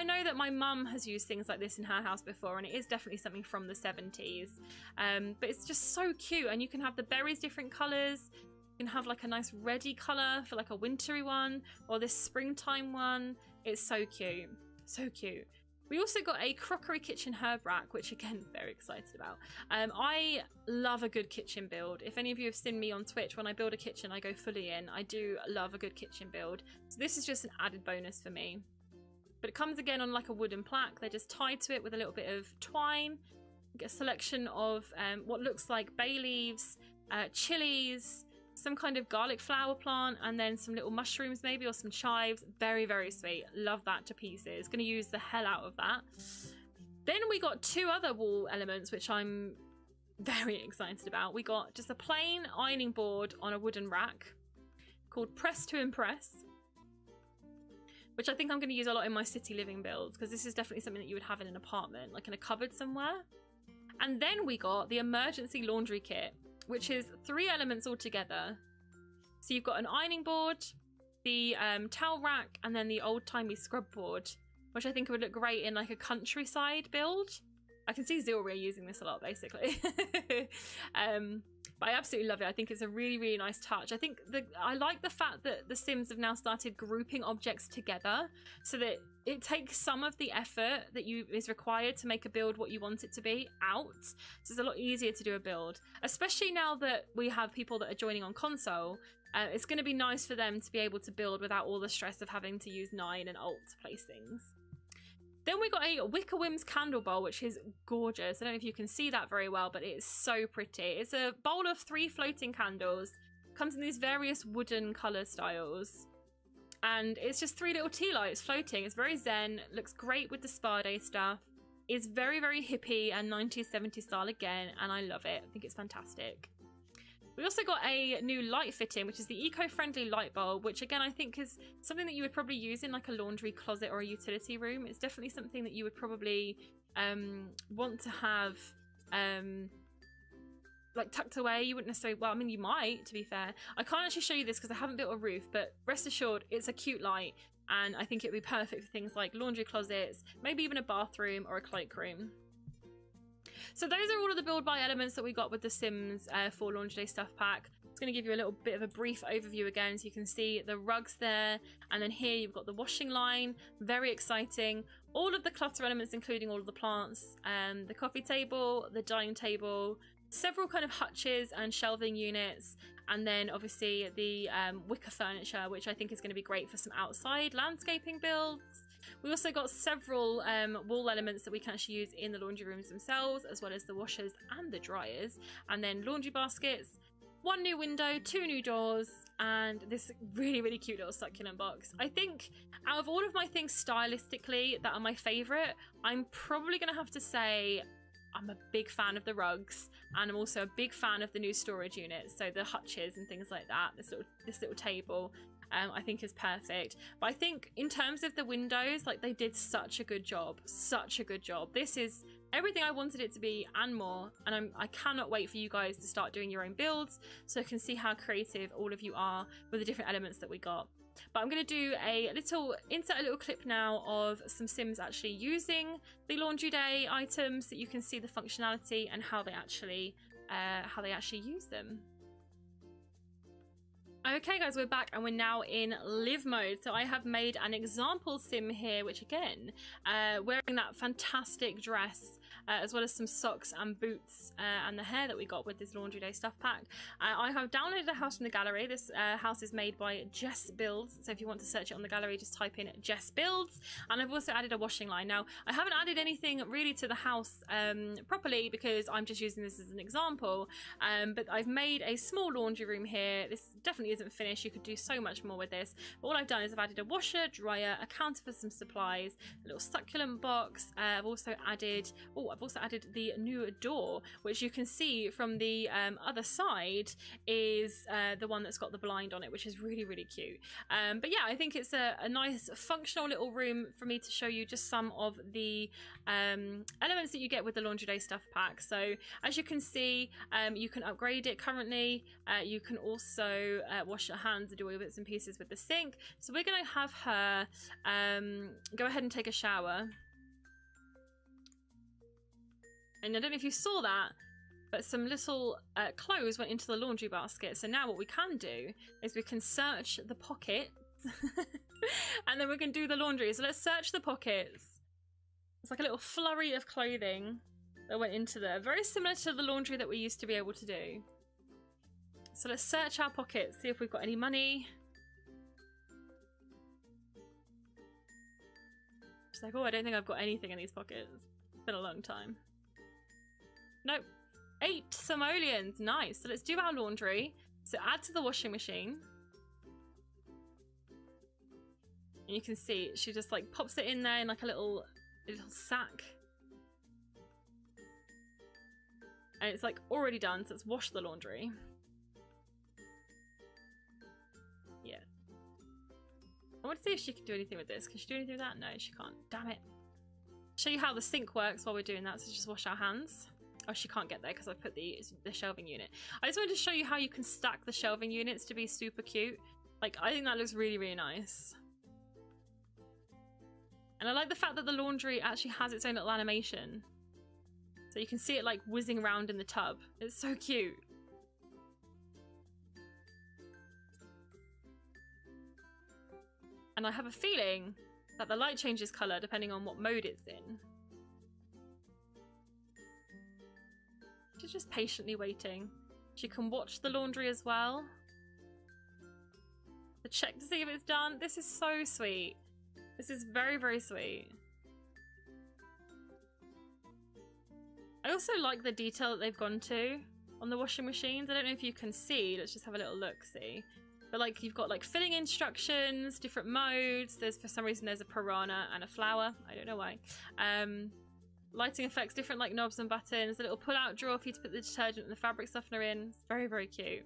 S1: know that my mum has used things like this in her house before, and it is definitely something from the 70s. But it's just so cute, and you can have the berries different colors. You can have like a nice reddy color for like a wintry one, or this springtime one. It's so cute. So cute. We also got a crockery kitchen herb rack, which again, very excited about. I love a good kitchen build. If any of you have seen me on Twitch, when I build a kitchen, I go fully in. I do love a good kitchen build. So this is just an added bonus for me. But it comes again on like a wooden plaque. They're just tied to it with a little bit of twine. You get a selection of what looks like bay leaves, chilies, some kind of garlic flower plant, and then some little mushrooms maybe, or some chives. Very sweet. Love that to pieces. Gonna use the hell out of that. Then we got 2 other wall elements, which I'm very excited about. We got just a plain ironing board on a wooden rack called Press to Impress, which I think I'm going to use a lot in my city living builds, because this is definitely something that you would have in an apartment, like in a cupboard somewhere. And then we got the emergency laundry kit, which is 3 elements all together. So you've got an ironing board, the towel rack, and then the old-timey scrub board, which I think would look great in like a countryside build. I can see Zilria using this a lot, basically. But I absolutely love it. I think it's a really nice touch. I like the fact that The Sims have now started grouping objects together, so that it takes some of the effort that is required to make a build what you want it to be out. So it's a lot easier to do a build, especially now that we have people that are joining on console. It's going to be nice for them to be able to build without all the stress of having to use 9 and Alt to place things. Then we got a Wicker Whims candle bowl, which is gorgeous. I don't know if you can see that very well, but it is so pretty. It's a bowl of 3 floating candles. Comes in these various wooden colour styles. And it's just 3 little tea lights floating. It's very zen. Looks great with the spa day stuff. It's very hippie and 90s, 70s style again, and I love it. I think it's fantastic. We also got a new light fitting, which is the eco-friendly light bulb, which again I think is something that you would probably use in like a laundry closet or a utility room. It's definitely something that you would probably want to have like tucked away. You wouldn't necessarily, well, I mean you might, to be fair. I can't actually show you this because I haven't built a roof, but rest assured it's a cute light, and I think it would be perfect for things like laundry closets, maybe even a bathroom or a cloakroom. So those are all of the build buy elements that we got with the Sims 4 Laundry Day stuff pack. It's going to give you a little bit of a brief overview again, so you can see the rugs there, and then here you've got the washing line, very exciting. All of the clutter elements, including all of the plants, the coffee table, the dining table, several kind of hutches and shelving units, and then obviously the wicker furniture, which I think is going to be great for some outside landscaping builds. We also got several wall elements that we can actually use in the laundry rooms themselves, as well as the washers and the dryers, and then laundry baskets, 1 new window, 2 new doors, and this really, really cute little succulent box. I think out of all of my things stylistically that are my favorite, I'm probably going to have to say I'm a big fan of the rugs, and I'm also a big fan of the new storage units, so the hutches and things like that. This little table I think is perfect. But I think in terms of the windows, like, they did such a good job. This is everything I wanted it to be and more, and I cannot wait for you guys to start doing your own builds so I can see how creative all of you are with the different elements that we got. But I'm going to do insert a little clip now of some Sims actually using the Laundry Day items, so you can see the functionality and how they actually use them. Okay guys, we're back and we're now in live mode. So I have made an example sim here, which again, wearing that fantastic dress, as well as some socks and boots, and the hair that we got with this Laundry Day stuff pack. I have downloaded a house from the gallery. This house is made by Jess Builds, so if you want to search it on the gallery, just type in Jess Builds. And I've also added a washing line. Now, I haven't added anything really to the house properly, because I'm just using this as an example, but I've made a small laundry room here. This definitely isn't finished. You could do so much more with this. But all I've done is I've added a washer, dryer, a counter for some supplies, a little succulent box. I've also added the new door, which you can see from the other side is the one that's got the blind on it, which is really, really cute. But yeah, I think it's a nice functional little room for me to show you just some of the elements that you get with the Laundry Day stuff pack. So as you can see, you can upgrade it currently. You can also wash your hands and do all your bits and pieces with the sink. So we're going to have her go ahead and take a shower. And I don't know if you saw that, but some little clothes went into the laundry basket. So now what we can do is we can search the pockets and then we can do the laundry. So let's search the pockets. It's like a little flurry of clothing that went into there. Very similar to the laundry that we used to be able to do. So let's search our pockets, see if we've got any money. She's like, oh, I don't think I've got anything in these pockets. It's been a long time. Nope. 8 simoleons. Nice. So let's do our laundry. So add to the washing machine. And you can see she just like pops it in there in like a little sack. And it's like already done, so let's wash the laundry. Yeah. I want to see if she can do anything with this. Can she do anything with that? No, she can't. Damn it. Show you how the sink works while we're doing that. So just wash our hands. Oh, she can't get there because I put the shelving unit. I just wanted to show you how you can stack the shelving units to be super cute. Like, I think that looks really, really nice. And I like the fact that the laundry actually has its own little animation. So you can see it like whizzing around in the tub. It's so cute. And I have a feeling that the light changes colour depending on what mode it's in. She's just patiently waiting. She can watch the laundry as well. To check to see if it's done. This is so sweet. This is very, very sweet. I also like the detail that they've gone to on the washing machines. I don't know if you can see. Let's just have a little look, see. But like you've got like filling instructions, different modes. There's, for some reason, there's a piranha and a flower. I don't know why. Lighting effects, different like knobs and buttons. A little pull-out drawer for you to put the detergent and the fabric softener in. It's very, very cute.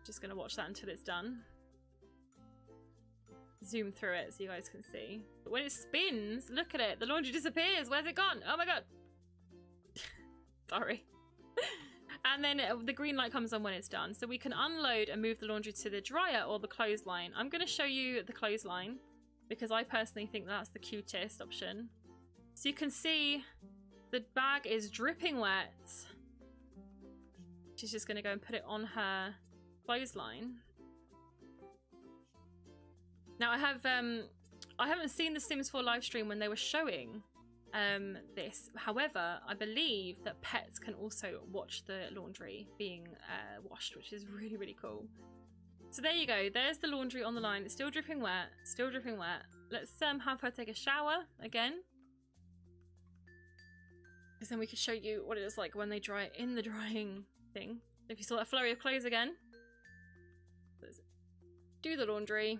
S1: Just gonna watch that until it's done. Zoom through it so you guys can see. But when it spins, look at it. The laundry disappears. Where's it gone? Oh my god. Sorry. And then the green light comes on when it's done. So we can unload and move the laundry to the dryer or the clothesline. I'm going to show you the clothesline because I personally think that's the cutest option. So you can see The bag is dripping wet. She's just going to go and put it on her clothesline. Now I haven't seen the Sims 4 live stream when they were showing this. However, I believe that pets can also watch the laundry being washed, which is really, really cool. So there you go. There's the laundry on the line. It's still dripping wet. Still dripping wet. Let's have her take a shower again. Because then we could show you what it is like when they dry it in the drying thing. If you saw that flurry of clothes again. Let's do the laundry.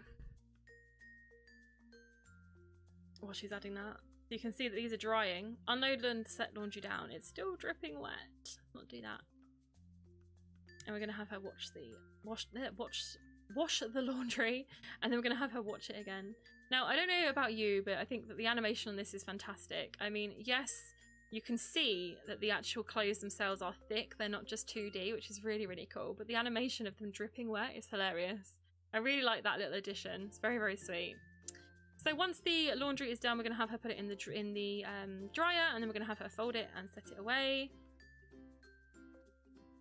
S1: While she's adding that. You can see that these are drying. Unload and set laundry down. It's still dripping wet. Let's not do that. And we're going to have her wash the laundry, and then we're going to have her watch it again. Now, I don't know about you, but I think that the animation on this is fantastic. I mean, yes, you can see that the actual clothes themselves are thick. They're not just 2D, which is really, really cool. But the animation of them dripping wet is hilarious. I really like that little addition. It's very, very sweet. So once the laundry is done, we're going to have her put it in the dryer, and then we're going to have her fold it and set it away.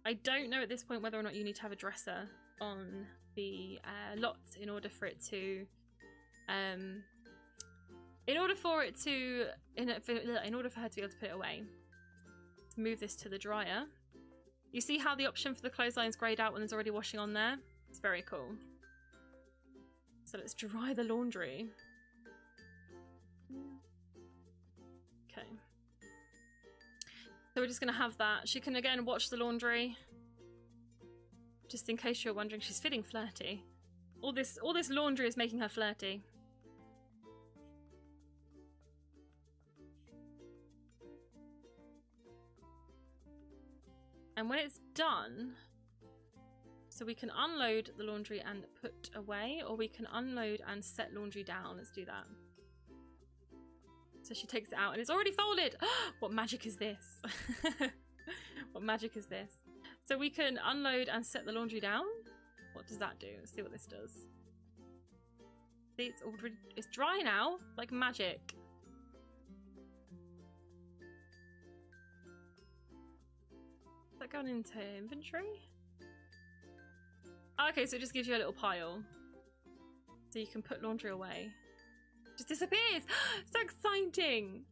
S1: I don't know at this point whether or not you need to have a dresser on the lot in order for it to in order for her to be able to put it away. Let's move this to the dryer. You see how the option for the clothesline is grayed out when there's already washing on there? It's very cool. So let's dry the laundry. Okay. So we're just going to have that. She can again watch the laundry. Just in case you're wondering, she's feeling flirty. All this laundry is making her flirty. And when it's done, so we can unload the laundry and put away, or we can unload and set laundry down. Let's do that. So she takes it out and it's already folded. What magic is this? What magic is this? So we can unload and set the laundry down. What does that do? Let's see what this does. See, it's dry now, like magic. Is that going into inventory? Okay, so it just gives you a little pile. So you can put laundry away. Just disappears. So exciting.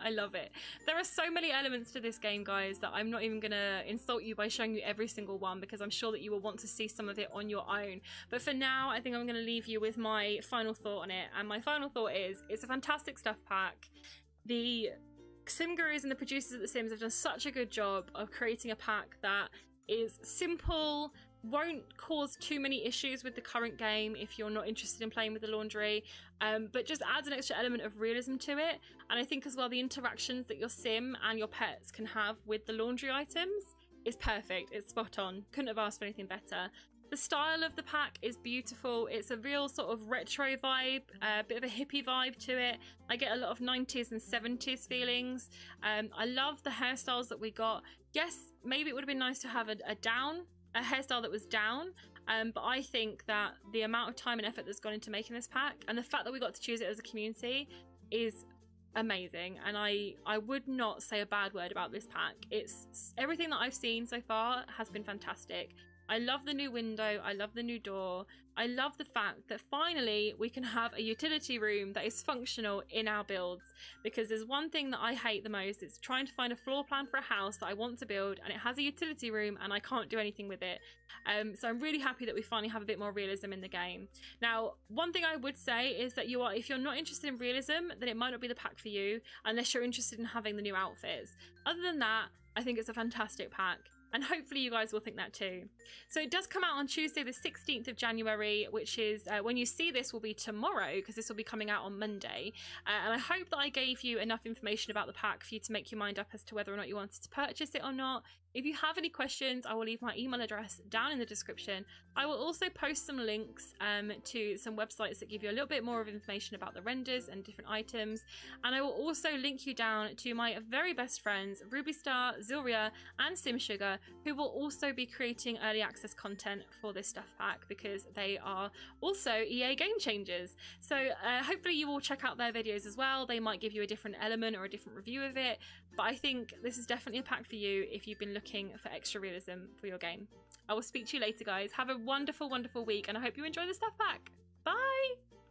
S1: I love it. There are so many elements to this game, guys, that I'm not even gonna insult you by showing you every single one, because I'm sure that you will want to see some of it on your own. But for now, I think I'm gonna leave you with my final thought on it. And my final thought is, it's a fantastic stuff pack. The Sim Gurus and the producers at The Sims have done such a good job of creating a pack that is simple, won't cause too many issues with the current game if you're not interested in playing with the laundry, but just adds an extra element of realism to it. And I think as well, the interactions that your sim and your pets can have with the laundry items is perfect. It's spot on. Couldn't have asked for anything better. The style of the pack is beautiful. It's a real sort of retro vibe, a bit of a hippie vibe to it. I get a lot of 90s and 70s feelings. I love the hairstyles that we got. Yes, maybe it would have been nice to have a hairstyle that was down, but I think that the amount of time and effort that's gone into making this pack, and the fact that we got to choose it as a community, is amazing. And I would not say a bad word about this pack. It's everything that I've seen so far has been fantastic. I love the new window. I love the new door. I love the fact that finally we can have a utility room that is functional in our builds, because there's one thing that I hate the most. It's trying to find a floor plan for a house that I want to build and it has a utility room and I can't do anything with it. So I'm really happy that we finally have a bit more realism in the game. Now, one thing I would say is that if you're not interested in realism, then it might not be the pack for you unless you're interested in having the new outfits. Other than that, I think it's a fantastic pack. And hopefully you guys will think that too. So it does come out on Tuesday the 16th of January, which is when you see this will be tomorrow, because this will be coming out on Monday. And I hope that I gave you enough information about the pack for you to make your mind up as to whether or not you wanted to purchase it or not. If you have any questions, I will leave my email address down in the description. I will also post some links to some websites that give you a little bit more of information about the renders and different items. And I will also link you down to my very best friends, Rubystar, Zilria, and SimSugar, who will also be creating early access content for this stuff pack because they are also EA game changers. So hopefully you will check out their videos as well. They might give you a different element or a different review of it, but I think this is definitely a pack for you if you've been looking for extra realism for your game. I will speak to you later, guys. Have a wonderful, wonderful week, and I hope you enjoy the stuff pack. Bye!